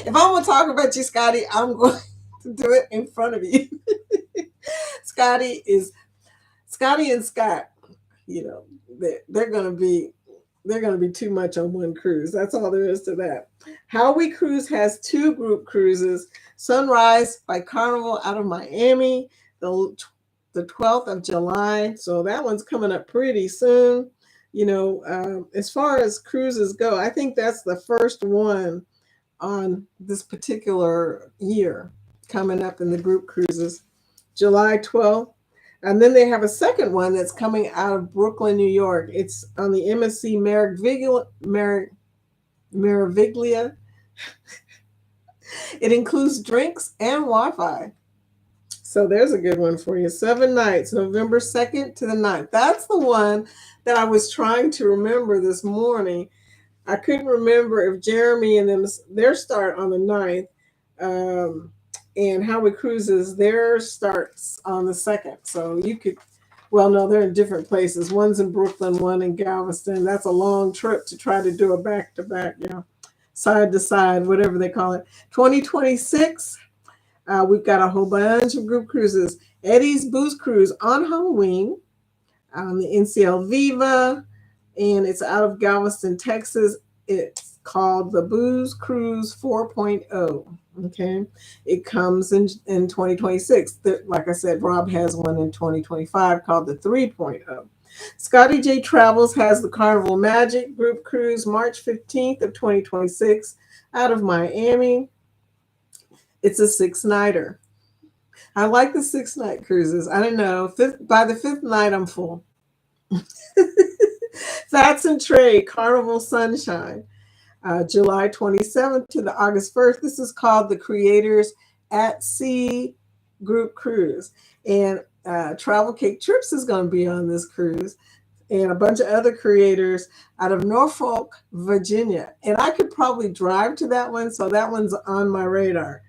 If I'm going to talk about you, Scotty, I'm going to do it in front of you. Scotty is Scotty and Scott. You know, they're going to be too much on one cruise. That's all there is to that. How We Cruise has two group cruises. Sunrise by Carnival out of Miami, the 12th of July. So that one's coming up pretty soon. You know, as far as cruises go, I think that's the first one on this particular year coming up in the group cruises, July 12th. And then they have a second one that's coming out of Brooklyn, New York. It's on the MSC Meraviglia. It includes drinks and Wi-Fi. So there's a good one for you. 7 nights, November 2nd to the 9th. That's the one that I was trying to remember this morning. I couldn't remember if Jeremy and them, their start on the 9th, and Howard Cruises, their starts on the 2nd. So you could, well, no, they're in different places. One's in Brooklyn, one in Galveston. That's a long trip to try to do a back-to-back, you know, side to side, whatever they call it. 2026, we've got a whole bunch of group cruises. Eddie's Booze Cruise on Halloween, on the NCL Viva, and it's out of Galveston, Texas. It's called the Booze Cruise 4.0. Okay, it comes in 2026. Like I said, Rob has one in 2025 called the 3.0. Scotty J Travels has the Carnival Magic Group Cruise March 15th of 2026 out of Miami. It's a 6-nighter. I like the 6-night cruises. I don't know. By the 5th night, I'm full. Fats and Trade Carnival Sunshine, July 27th to the August 1st. This is called the Creators at Sea Group Cruise. And Travel Cake Trips is going to be on this cruise, and a bunch of other creators out of Norfolk, Virginia. And I could probably drive to that one, so that one's on my radar.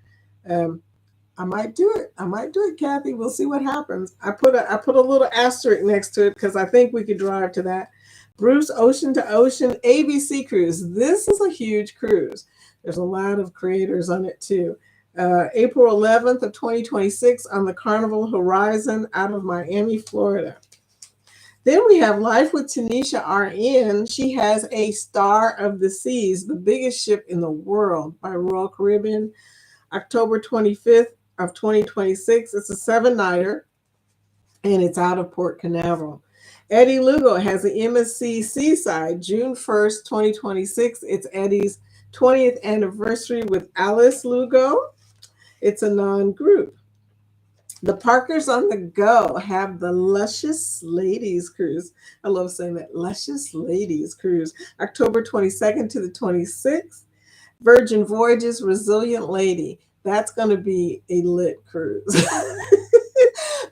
I might do it. I might do it, Kathy. We'll see what happens. I put a little asterisk next to it because I think we could drive to that. Bruce Ocean to Ocean ABC Cruise. This is a huge cruise. There's a lot of creators on it too. April 11th of 2026 on the Carnival Horizon out of Miami, Florida. Then we have Life with Tanisha RN. She has a Star of the Seas, the biggest ship in the world, by Royal Caribbean, October 25th of 2026. It's a 7-nighter, and it's out of Port Canaveral. Eddie Lugo has the MSC Seaside, June 1st, 2026. It's Eddie's 20th anniversary with Alice Lugo. It's a non-group. The Parkers on the Go have the Luscious Ladies Cruise. I love saying that, Luscious Ladies Cruise, October 22nd to the 26th. Virgin Voyages Resilient Lady. That's going to be a lit cruise.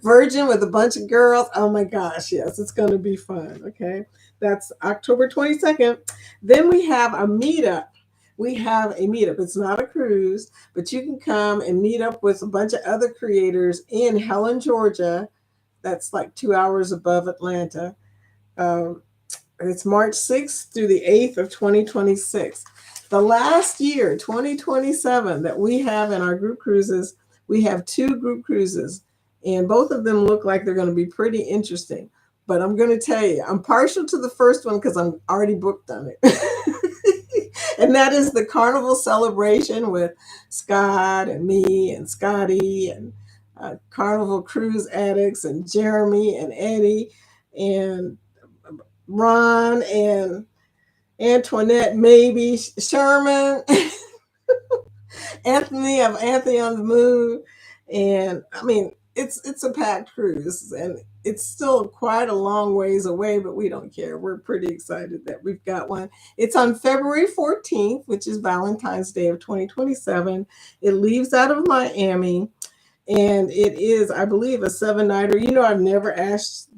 Virgin with a bunch of girls. Oh my gosh, yes, it's going to be fun. Okay. That's October 22nd. Then we have a meetup. We have a meetup. It's not a cruise, but you can come and meet up with a bunch of other creators in Helen, Georgia. That's like 2 hours above Atlanta. Um, it's March 6th through the 8th of 2026. The last year, 2027, that we have in our group cruises, we have 2 group cruises, and both of them look like they're going to be pretty interesting. But I'm going to tell you, I'm partial to the first one because I'm already booked on it. And that is the Carnival Celebration with Scott and me and Scotty and Carnival Cruise Addicts and Jeremy and Eddie and Ron and Antoinette, maybe Sherman, Anthony of Anthony on the Moon, and I mean it's a packed cruise, and it's still quite a long ways away, but we don't care. We're pretty excited that we've got one. It's on February 14th, which is Valentine's Day of 2027. It leaves out of Miami, and it is, I believe, a 7-nighter. You know, I've never asked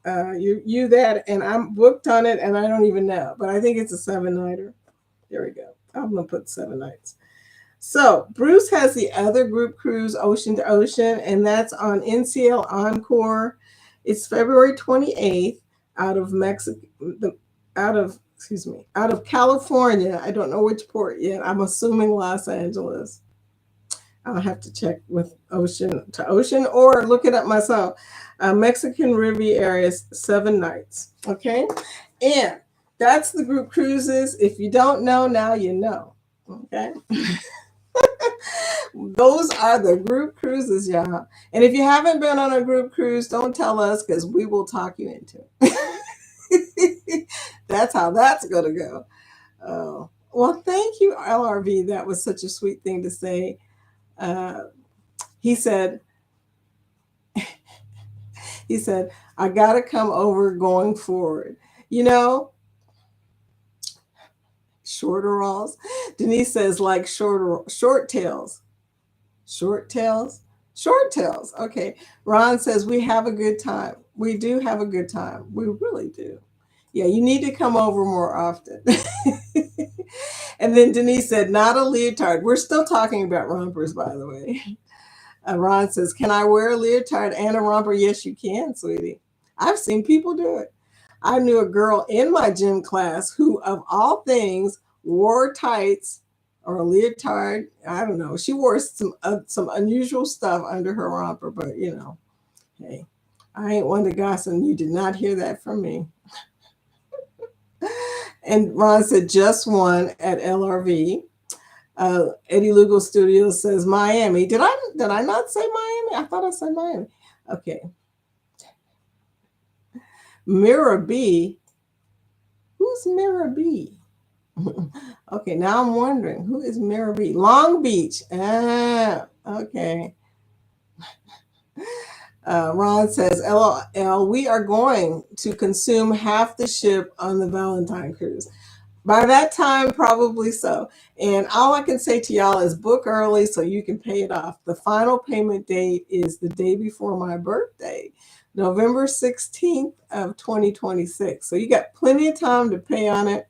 you that, and I'm booked on it, and I don't even know, but I think it's a 7-nighter. There we go. I'm gonna put 7 nights. So Bruce has the other group cruise, Ocean to Ocean, and that's on NCL Encore. It's February 28th out of Mexico, out of California. I don't know which port yet. I'm assuming Los Angeles. I'll have to check with Ocean to Ocean or look it up myself. Mexican Riviera, 7 nights. Okay. And that's the group cruises. If you don't know, now you know. Okay. Those are the group cruises, y'all. And if you haven't been on a group cruise, don't tell us because we will talk you into it. That's how that's going to go. Oh, well, thank you, LRV. That was such a sweet thing to say. Uh, he said, I got to come over going forward. You know, shorter alls. Denise says, like short tails. Short tails? Short tails. Okay. Ron says, we have a good time. We do have a good time. We really do. Yeah, you need to come over more often. And then Denise said, not a leotard. We're still talking about rompers, by the way. Ron says, can I wear a leotard and a romper? Yes, you can, sweetie. I've seen people do it. I knew a girl in my gym class who, of all things, wore tights or a leotard. I don't know. She wore some unusual stuff under her romper, but you know, hey, I ain't one to gossip. You did not hear that from me. And Ron said just one at LRV. Eddie Lugo Studios says Miami. Did I not say Miami? I thought I said Miami. Okay. Mira B. Who's Mira B? Okay, now I'm wondering who is Mira B? Long Beach. Ah, okay. Ron says, LOL, we are going to consume half the ship on the Valentine cruise. By that time, probably so. And all I can say to y'all is book early so you can pay it off. The final payment date is the day before my birthday, November 16th of 2026. So you got plenty of time to pay on it.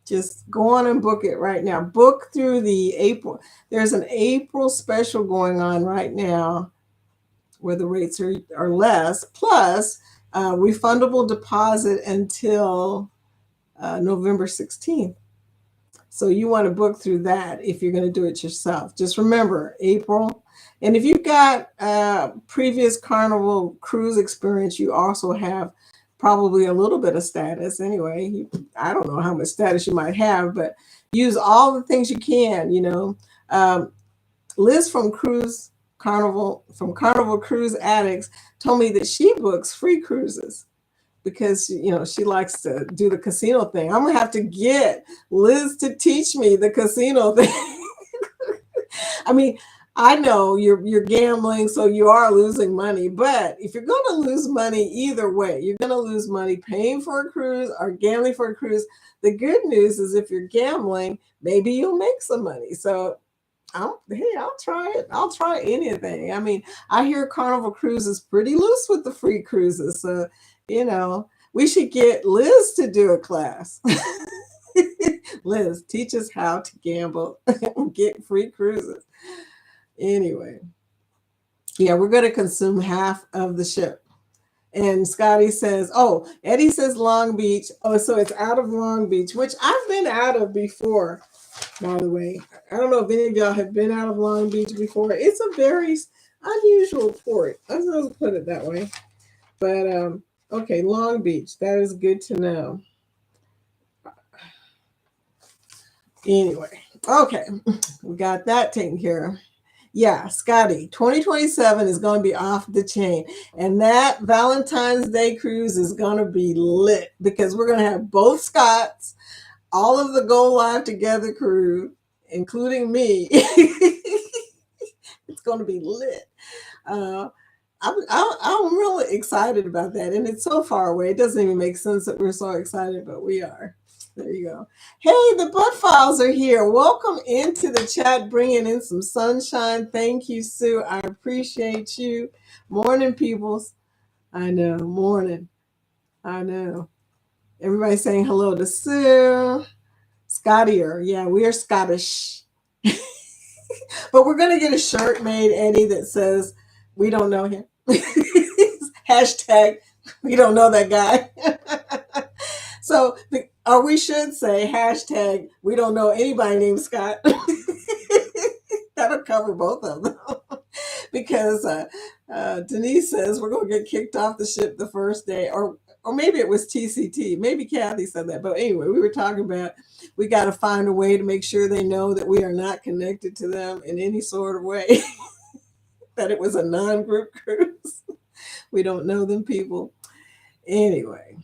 Just go on and book it right now. Book through the April. There's an April special going on right now where the rates are less, plus refundable deposit until November 16th. So you want to book through that if you're going to do it yourself. Just remember April. And if you've got previous Carnival cruise experience, you also have probably a little bit of status anyway. I don't know how much status you might have, but use all the things you can, you know. Liz from Carnival Cruise Addicts told me that she books free cruises because, you know, she likes to do the casino thing. I'm gonna have to get Liz to teach me the casino thing. I mean, I know you're gambling, so you are losing money, but if you're gonna lose money either way, you're gonna lose money paying for a cruise or gambling for a cruise. The good news is if you're gambling, maybe you'll make some money. So I'll try it. I'll try anything. I mean, I hear Carnival Cruise is pretty loose with the free cruises. So, we should get Liz to do a class. Liz, teach us how to gamble and get free cruises. Anyway, yeah, we're going to consume half of the ship. And Scotty says, oh, Eddie says Long Beach. Oh, so it's out of Long Beach, which I've been out of before, by the way. I don't know if any of y'all have been out of Long Beach before. It's a very unusual port. I'm supposed to put it that way. But, okay, Long Beach. That is good to know. Anyway, okay, we got that taken care of. Yeah, Scotty, 2027 is going to be off the chain. And that Valentine's Day cruise is going to be lit because we're going to have both Scots, all of the Go Live Together crew, including me. It's going to be lit. I'm really excited about that. And it's so far away. It doesn't even make sense that we're so excited, but we are. There you go. Hey, the Butt Files are here. Welcome into the chat, bringing in some sunshine. Thank you, Sue. I appreciate you. Morning, peoples. I know. Morning. I know. Everybody saying hello to Sue. Scottier. Yeah, we are Scottish. But we're going to get a shirt made, Eddie, that says, we don't know him. Hashtag, we don't know that guy. So, or we should say hashtag, we don't know anybody named Scott. That'll cover both of them. Because Denise says we're going to get kicked off the ship the first day. Or maybe it was TCT. Maybe Kathy said that. But anyway, we were talking about we got to find a way to make sure they know that we are not connected to them in any sort of way. That it was a non-group cruise. We don't know them people. Anyway.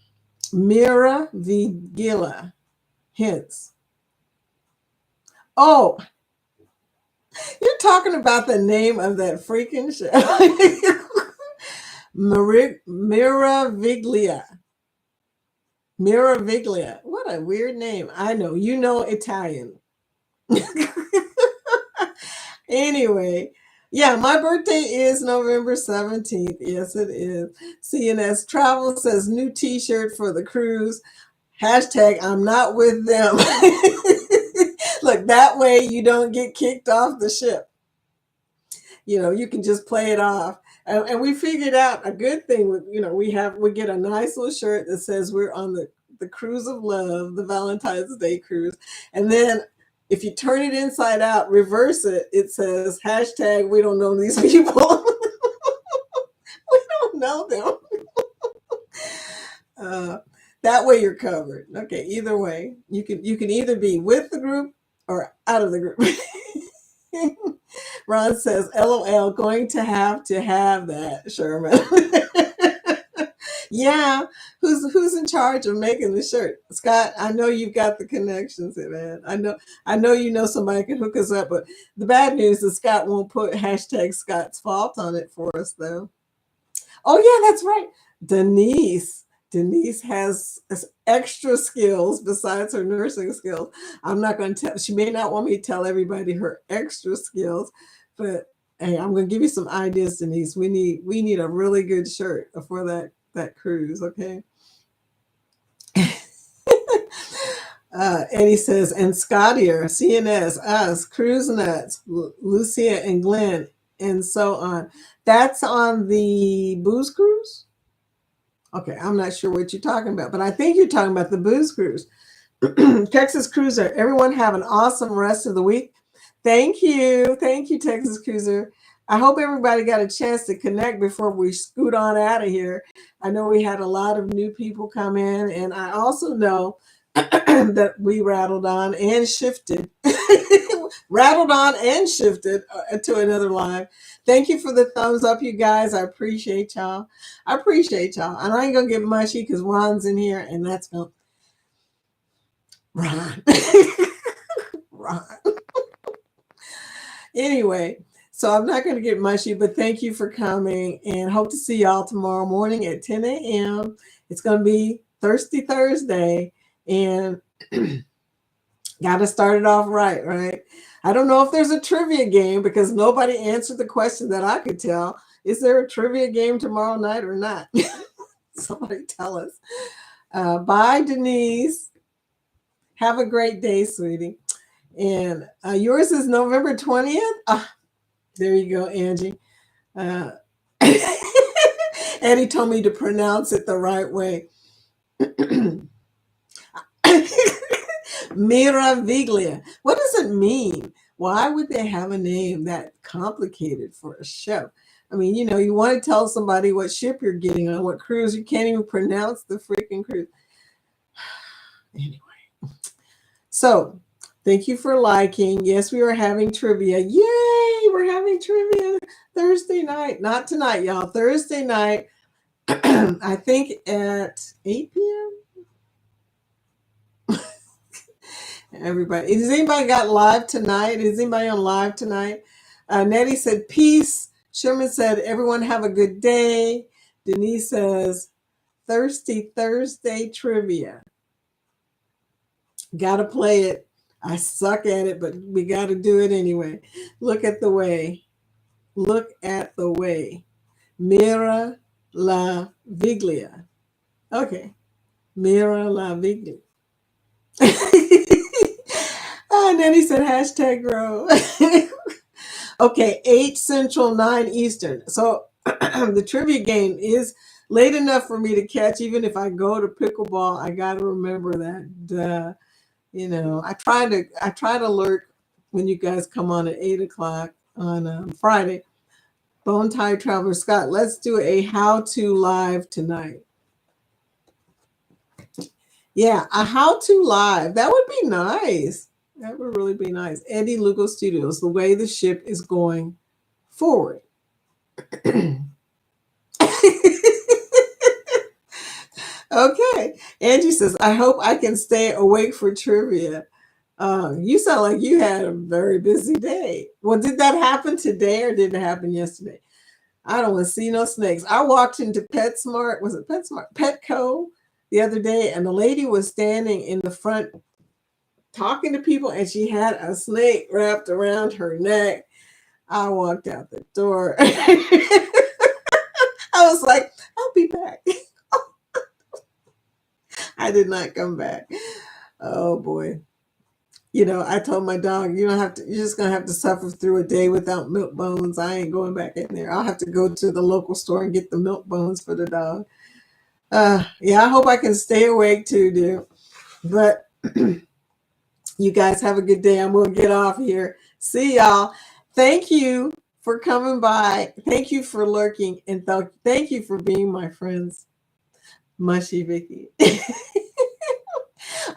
Mira Vigila. Hints. Oh, you're talking about the name of that freaking show. Miraviglia. Miraviglia. What a weird name. I know. You know Italian. Anyway. Yeah, my birthday is November 17th. Yes, it is. CNS Travel says new t-shirt for the cruise. Hashtag I'm not with them. Look, that way you don't get kicked off the ship. You can just play it off. And we figured out a good thing. We get a nice little shirt that says we're on the cruise of love, the Valentine's Day cruise. And then if you turn it inside out, reverse it, it says hashtag we don't know these people. We don't know them. That way you're covered. Okay, either way. You can either be with the group or out of the group. Ron says, LOL, going to have that, Sherman. Yeah, who's in charge of making the shirt? Scott, I know you've got the connections, man. I know you know somebody can hook us up, but the bad news is Scott won't put hashtag Scott's fault on it for us, though. Oh, yeah, that's right. Denise has extra skills besides her nursing skills. I'm not going to tell. She may not want me to tell everybody her extra skills, but hey, I'm going to give you some ideas, Denise. We need a really good shirt for that cruise, okay? Eddie says, and Scottier, CNS, us, Cruise Nuts, Lucia and Glenn, and so on. That's on the Booze Cruise? Okay, I'm not sure what you're talking about, but I think you're talking about the Booze Cruise. Texas Cruiser, everyone have an awesome rest of the week. Thank you, Texas Cruiser. I hope everybody got a chance to connect before we scoot on out of here. I know we had a lot of new people come in, and I also know that we rattled on and shifted to another live. Thank you for the thumbs up, you guys. I appreciate y'all. And I ain't gonna get mushy because Ron's in here, and that's gonna Ron. Ron. Anyway, so I'm not going to get mushy, but thank you for coming, and hope to see y'all tomorrow morning at 10 a.m. It's going to be Thirsty Thursday, and Got to start it off right, right? I don't know if there's a trivia game because nobody answered the question that I could tell. Is there a trivia game tomorrow night or not? Somebody tell us. Bye, Denise. Have a great day, sweetie. And yours is November 20th. Ah, there you go, Angie. Uh, Eddie told me to pronounce it the right way. Miraviglia. What does it mean? Why would they have a name that complicated for a show? I mean, you want to tell somebody what ship you're getting on, what cruise. You can't even pronounce the freaking cruise. Anyway, so thank you for liking. Yes, we are having trivia. Yay! We're having trivia Thursday night. Not tonight, y'all. Thursday night, I think at 8 p.m. Everybody, has anybody got live tonight? Is anybody on live tonight? Nettie said, peace. Sherman said, everyone have a good day. Denise says, Thirsty Thursday trivia. Got to play it. I suck at it, but we got to do it anyway. Look at the way. Look at the way. Mira la Viglia. Okay. Mira la Viglia. And then he said hashtag grow. Okay, 8 Central, 9 Eastern. So the trivia game is late enough for me to catch. Even if I go to pickleball, I got to remember that. I try to lurk when you guys come on at 8 o'clock on Friday. Bone Tie Traveler Scott, let's do a how-to live tonight. Yeah, a how-to live. That would be nice. That would really be nice. Eddie Lugo Studios, the way the ship is going forward. Okay. Angie says, I hope I can stay awake for trivia. You sound like you had a very busy day. Well, did that happen today or did it happen yesterday? I don't want to see no snakes. I walked into PetSmart. Was it PetSmart? Petco the other day, and the lady was standing in the front talking to people, and she had a snake wrapped around her neck. I walked out the door. I was like, I'll be back. I did not come back. Oh boy. I told my dog, you're just gonna have to suffer through a day without milk bones. I ain't going back in there. I'll have to go to the local store and get the milk bones for the dog. Yeah, I hope I can stay awake too, dear. But you guys have a good day. I'm gonna get off here. See y'all. Thank you for coming by. Thank you for lurking, and thank you for being my friends. Mushy Vicky.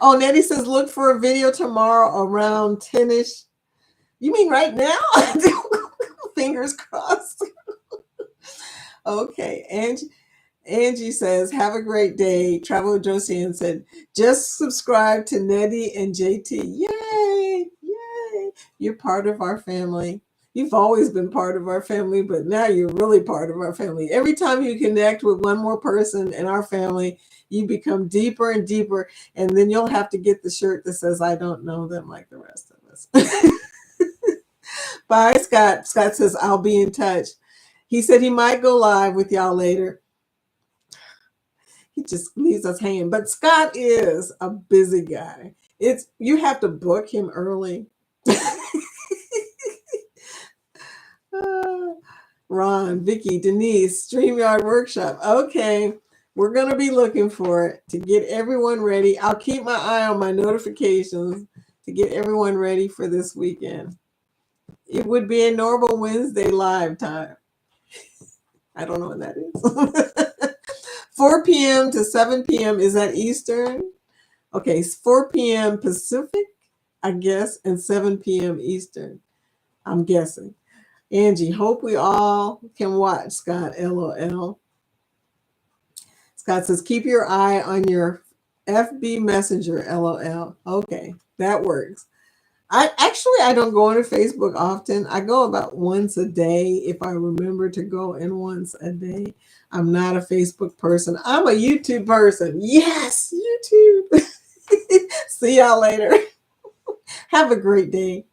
Oh, Nettie says, look for a video tomorrow around 10ish. You mean right now? Fingers crossed. Okay. Angie says, have a great day. Travel with Josie said, just subscribe to Nettie and JT. Yay. Yay. You're part of our family. You've always been part of our family, but now you're really part of our family. Every time you connect with one more person in our family, you become deeper and deeper, and then you'll have to get the shirt that says, I don't know them like the rest of us. Bye, Scott. Scott says, I'll be in touch. He said he might go live with y'all later. He just leaves us hanging. But Scott is a busy guy. You have to book him early. Ron, Vicky, Denise, StreamYard Workshop. Okay, we're going to be looking for it to get everyone ready. I'll keep my eye on my notifications to get everyone ready for this weekend. It would be a normal Wednesday live time. I don't know what that is. 4 p.m. to 7 p.m. Is that Eastern? Okay, 4 p.m. Pacific, I guess, and 7 p.m. Eastern, I'm guessing. Angie, hope we all can watch, Scott, LOL. Scott says, keep your eye on your FB Messenger, LOL. Okay, that works. I don't go into Facebook often. I go about once a day if I remember to go in once a day. I'm not a Facebook person. I'm a YouTube person. Yes, YouTube. See y'all later. Have a great day.